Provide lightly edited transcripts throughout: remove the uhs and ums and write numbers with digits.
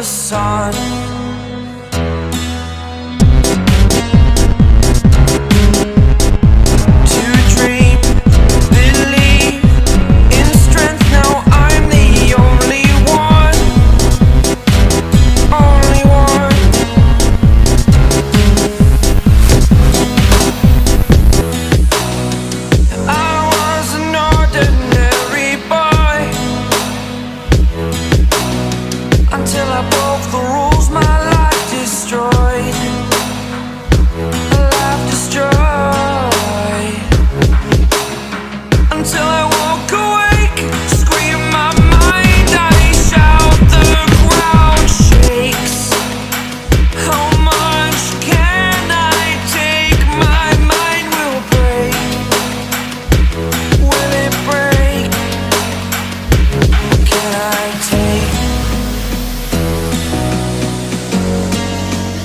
the sun. Until I broke the rules, my life destroyed. Life destroyed. Until I woke awake, scream my mind, I shout, the ground shakes. How much can I take? My mind will break. Will it break? Can I take?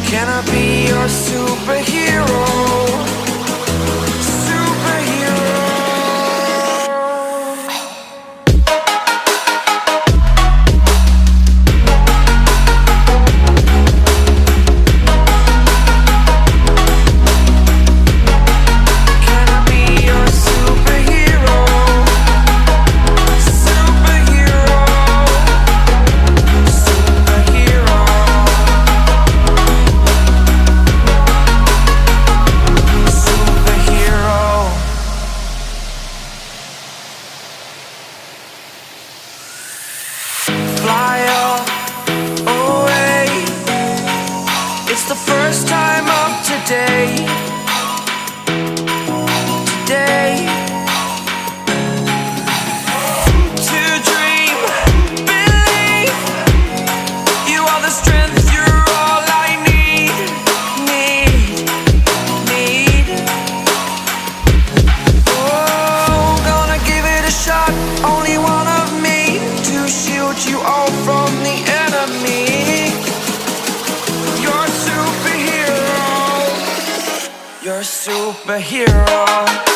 Can I be your superhero? Superhero. Can I be your superhero? Superhero. Superhero. Fly away. It's the first time of today. Today. To dream, believe. You are the strength, you're all I need. Need. Oh, gonna give it a shot. Only one of me to shield you all from the enemy. You're a superhero. You're a superhero.